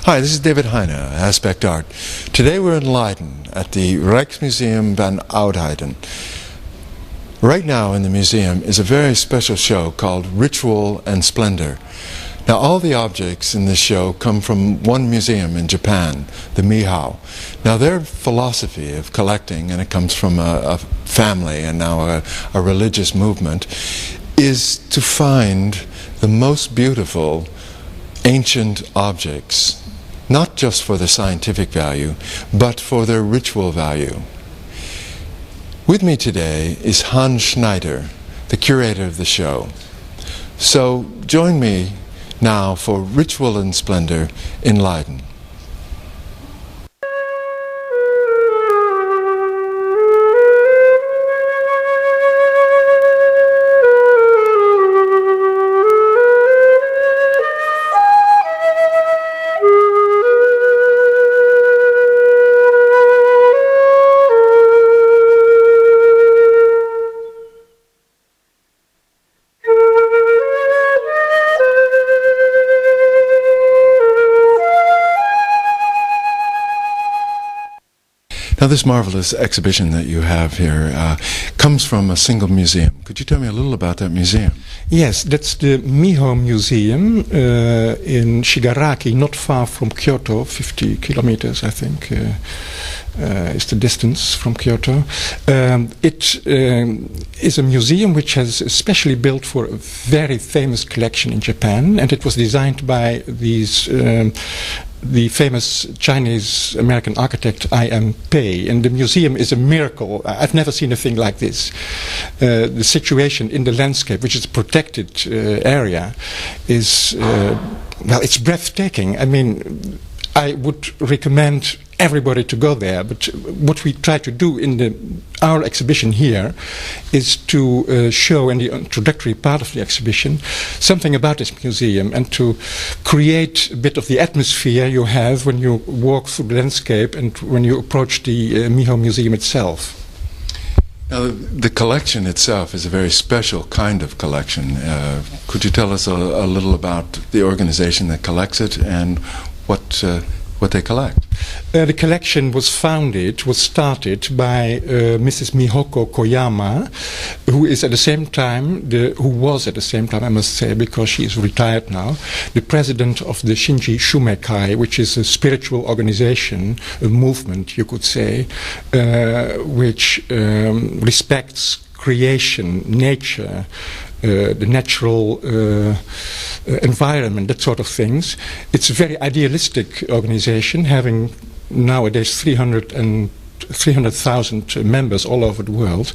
Hi, this is David Heine, Aspect Art. Today we're in Leiden at the Rijksmuseum van Oudheden. Right now in the museum is a very special show called Ritual and Splendor. Now all the objects in this show come from one museum in Japan, the Mihao. Now their philosophy of collecting, and it comes from a family and now a religious movement, is to find the most beautiful ancient objects, not just for their scientific value, but for their ritual value. With me today is Schneider, the curator of the show. So join me now for Ritual and Splendor in Leiden. Now this marvelous exhibition that you have here comes from a single museum. Could you tell me a little about that museum? Yes, that's the Mihao Museum in Shigaraki, not far from Kyoto, 50 kilometers I think is the distance from Kyoto. It is a museum which has especially built for a very famous collection in Japan, and it was designed by the famous Chinese-American architect I.M. Pei, and the museum is a miracle. I've never seen a thing like this. The situation in the landscape, which is a protected area, is, well, it's breathtaking. I mean, I would recommend everybody to go there, but what we try to do in our exhibition here is to show in the introductory part of the exhibition something about this museum and to create a bit of the atmosphere you have when you walk through the landscape and when you approach the Mihao Museum itself. Now, the collection itself is a very special kind of collection. Could you tell us a little about the organization that collects it and what they collect? The collection was started by Mrs. Mihoko Koyama, who was at the same time, I must say, because she is retired now, the president of the Shinji Shumeikai, which is a spiritual organization, a movement, you could say, which respects creation, nature, the natural environment, that sort of things. It's a very idealistic organization, having nowadays 300,000 members all over the world.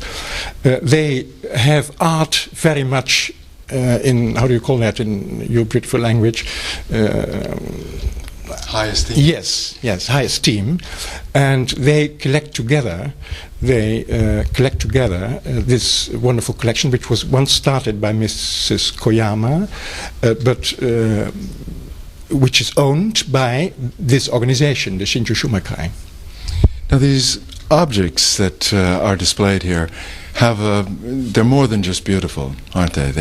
They have art very much in, how do you call that in your beautiful language? High esteem. Yes, high esteem, and they collect together. This wonderful collection, which was once started by Mrs. Koyama, but which is owned by this organization, the Shinju Shumeikai. Now, these objects that are displayed here they're more than just beautiful, aren't they?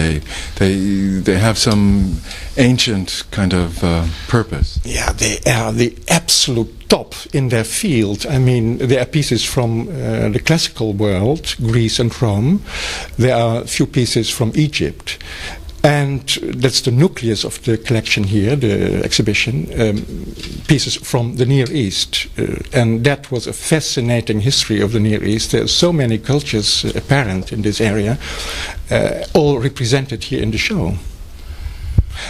They have some ancient kind of purpose. Yeah, they are the absolute top in their field. I mean, there are pieces from the classical world, Greece and Rome. There are a few pieces from Egypt. And that's the nucleus of the collection here, the exhibition, pieces from the Near East. And that was a fascinating history of the Near East. There are so many cultures apparent in this area, all represented here in the show.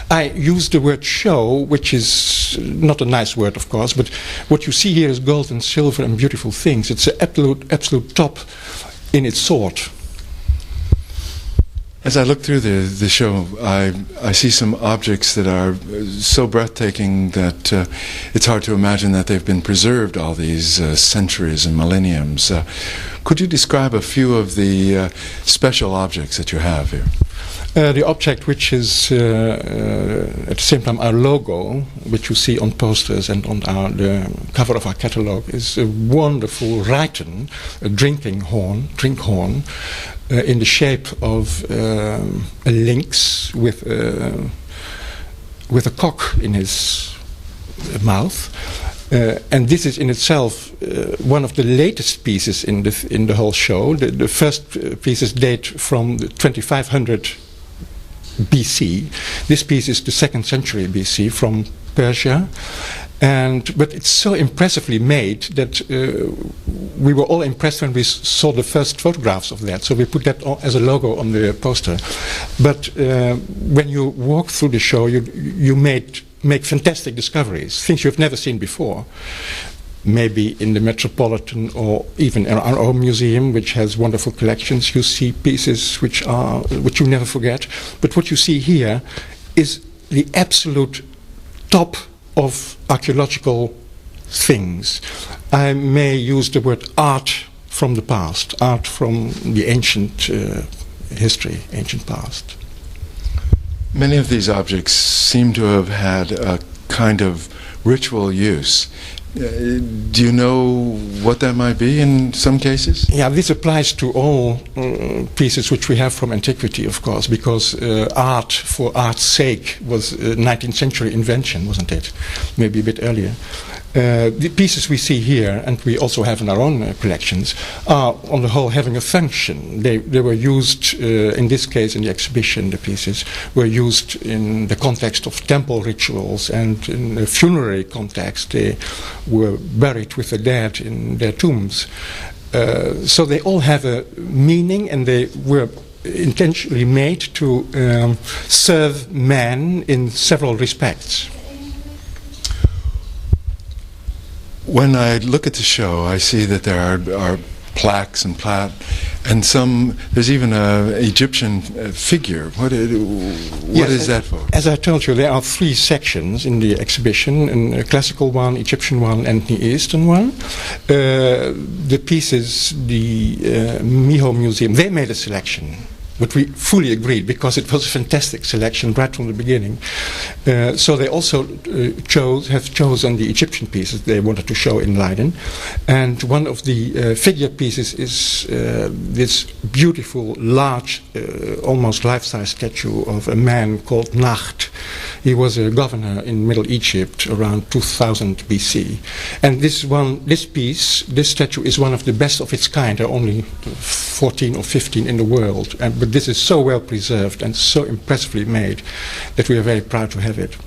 I use the word show, which is not a nice word, of course, but what you see here is gold and silver and beautiful things. It's an absolute top in its sort. As I look through the show, I see some objects that are so breathtaking that it's hard to imagine that they've been preserved all these centuries and millenniums. Could you describe a few of the special objects that you have here? The object which is at the same time our logo, which you see on posters and on the cover of our catalogue, is a wonderful Rijksmuseum, a drink horn, in the shape of a lynx with a cock in his mouth. And this is in itself one of the latest pieces in the whole show. The first pieces date from 2500 BC. This piece is the 2nd century BC from Persia. But it's so impressively made that we were all impressed when we saw the first photographs of that. So we put that as a logo on the poster. But when you walk through the show, you make fantastic discoveries, things you've never seen before. Maybe in the Metropolitan or even in our own museum, which has wonderful collections, you see pieces which you never forget. But what you see here is the absolute top of archaeological things. I may use the word art from the past, art from the ancient history, ancient past. Many of these objects seem to have had a kind of ritual use. Do you know what that might be in some cases? Yeah, this applies to all pieces which we have from antiquity, of course, because art for art's sake was a 19th century invention, wasn't it? Maybe a bit earlier. The pieces we see here, and we also have in our own collections, are on the whole having a function. They were used, in this case in the exhibition, the pieces were used in the context of temple rituals, and in a funerary context they were buried with the dead in their tombs. So they all have a meaning, and they were intentionally made to serve man in several respects. When I look at the show, I see that there are plaques and there's even an Egyptian figure. What is that for? As I told you, there are 3 sections in the exhibition, a classical one, Egyptian one, and Near Eastern one. The pieces, the Miho Museum, they made a selection. But we fully agreed, because it was a fantastic selection right from the beginning. So they also have chosen the Egyptian pieces they wanted to show in Leiden. And one of the figure pieces is this beautiful, large, almost life-size statue of a man called Nacht. He was a governor in Middle Egypt around 2000 BC. And this statue is one of the best of its kind. There are only 14 or 15 in the world. But this is so well preserved and so impressively made that we are very proud to have it.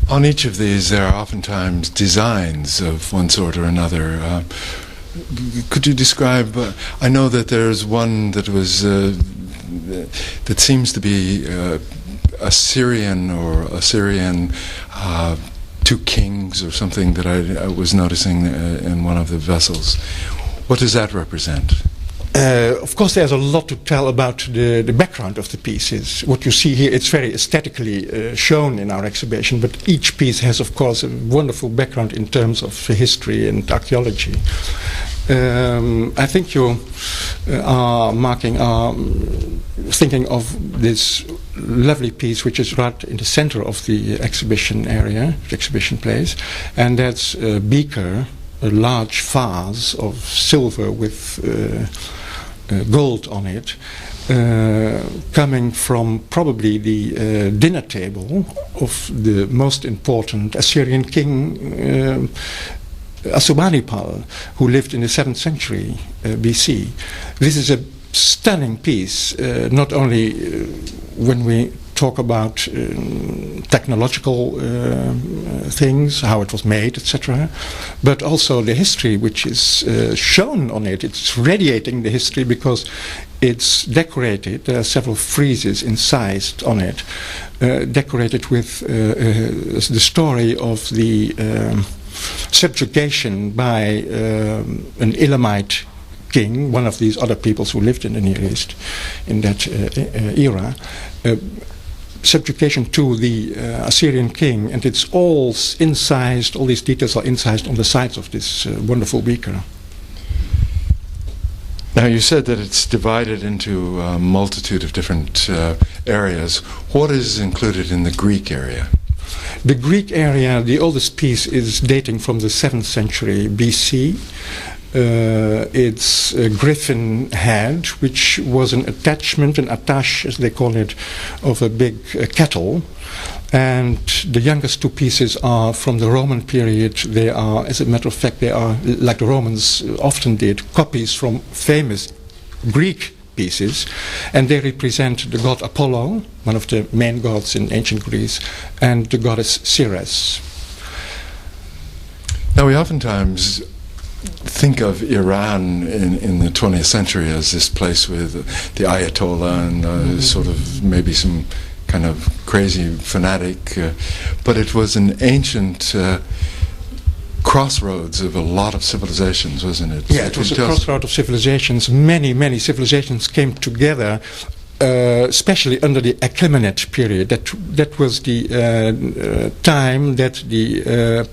On each of these there are oftentimes designs of one sort or another. Could you describe, I know that there's one that was, that seems to be Assyrian two kings or something that I was noticing in one of the vessels. What does that represent? Of course, there's a lot to tell about the background of the pieces. What you see here, it's very aesthetically shown in our exhibition, but each piece has, of course, a wonderful background in terms of history and archaeology. I think you are thinking of this lovely piece which is right in the center of the exhibition area, the exhibition place, and that's a beaker, a large vase of silver with gold on it, coming from probably the dinner table of the most important Assyrian king, Assurbanipal, who lived in the 7th century BC. This is a stunning piece, not only when we talk about technological things, how it was made, etc., but also the history which is shown on it. It's radiating the history because it's decorated. There are several friezes incised on it, decorated with the story of the subjugation by an Elamite king, one of these other peoples who lived in the Near East in that era. Subjugation to the Assyrian king, and it's all incised, all these details are incised on the sides of this wonderful beaker. Now, you said that it's divided into a multitude of different areas. What is included in the Greek area? The Greek area, the oldest piece, is dating from the 7th century BC. its griffin head, which was an attachment, an attache as they call it, of a big kettle. And the youngest two pieces are from the Roman period. They are, as a matter of fact, they are, like the Romans often did, copies from famous Greek pieces, and they represent the god Apollo, one of the main gods in ancient Greece, and the goddess Ceres. Now, we oftentimes think of Iran in the 20th century as this place with the Ayatollah and sort of maybe some kind of crazy fanatic, but it was an ancient crossroads of a lot of civilizations, wasn't it? Yeah, it was a crossroad of civilizations. Many civilizations came together, especially under the Achaemenid period. That was the time that the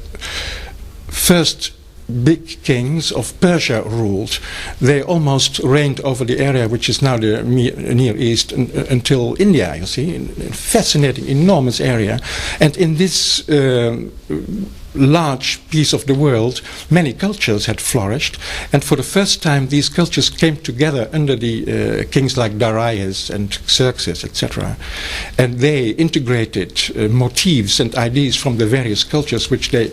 first big kings of Persia ruled. They almost reigned over the area which is now the Near East until India, you see. A fascinating, enormous area. And in this large piece of the world, many cultures had flourished, and for the first time these cultures came together under the kings like Darius and Xerxes, etc. And they integrated motifs and ideas from the various cultures which they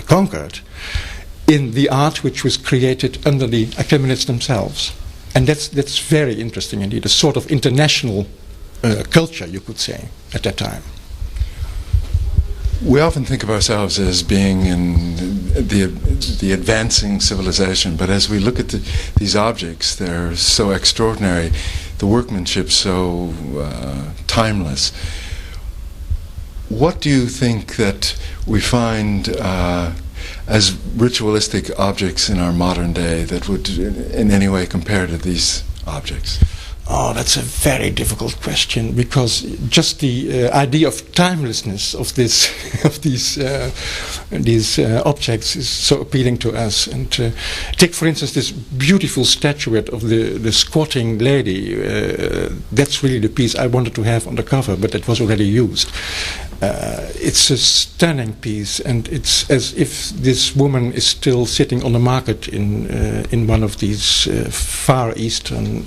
conquered in the art which was created under the Achaemenids themselves. And that's very interesting indeed, a sort of international culture, you could say, at that time. We often think of ourselves as being in the advancing civilization, but as we look at these objects, they're so extraordinary, the workmanship so timeless. What do you think that we find as ritualistic objects in our modern day that would in any way compare to these objects? Oh, that's a very difficult question, because just the idea of timelessness of this, of these objects is so appealing to us. And take, for instance, this beautiful statuette of the squatting lady. That's really the piece I wanted to have on the cover, but it was already used. It's a stunning piece, and it's as if this woman is still sitting on the market in one of these Far Eastern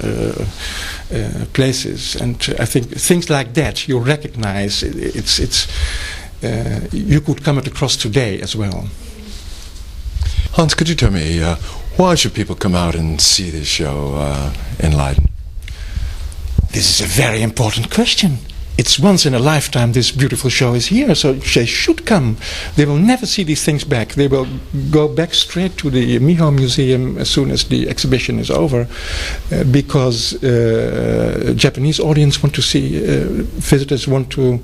places. And I think things like that you recognize. You could come across today as well. Hans, could you tell me why should people come out and see this show in Leiden? This is a very important question. It's once in a lifetime this beautiful show is here, so they should come. They will never see these things back. They will go back straight to the Miho Museum as soon as the exhibition is over, because Japanese audience want to see, visitors want to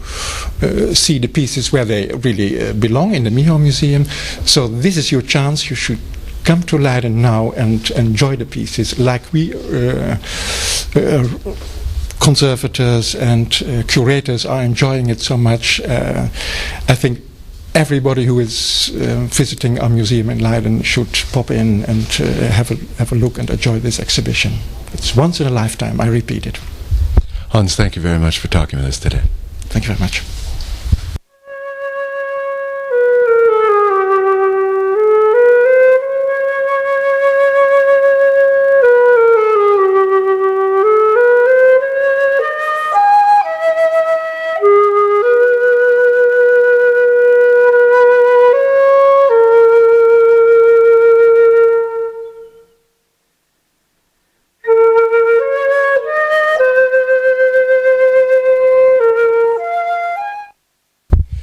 see the pieces where they really belong, in the Miho Museum. So this is your chance. You should come to Leiden now and enjoy the pieces like we conservators and curators are enjoying it so much. I think everybody who is visiting our museum in Leiden should pop in and have a look and enjoy this exhibition. It's once in a lifetime, I repeat it. Hans, thank you very much for talking with us today. Thank you very much.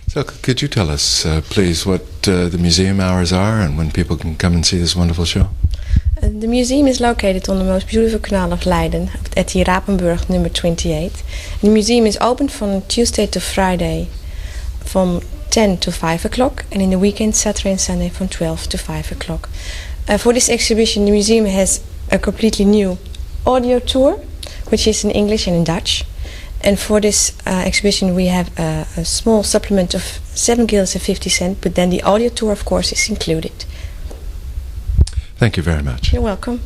So could you tell us, please, what the museum hours are and when people can come and see this wonderful show? The museum is located on the most beautiful canal of Leiden, at the Rapenburg number 28. The museum is open from Tuesday to Friday from 10 to 5 o'clock, and in the weekend, Saturday and Sunday, from 12 to 5 o'clock. For this exhibition, the museum has a completely new audio tour, which is in English and in Dutch. And for this exhibition we have a small supplement of 7 guilders and 50 cents, but then the audio tour, of course, is included. Thank you very much. You're welcome.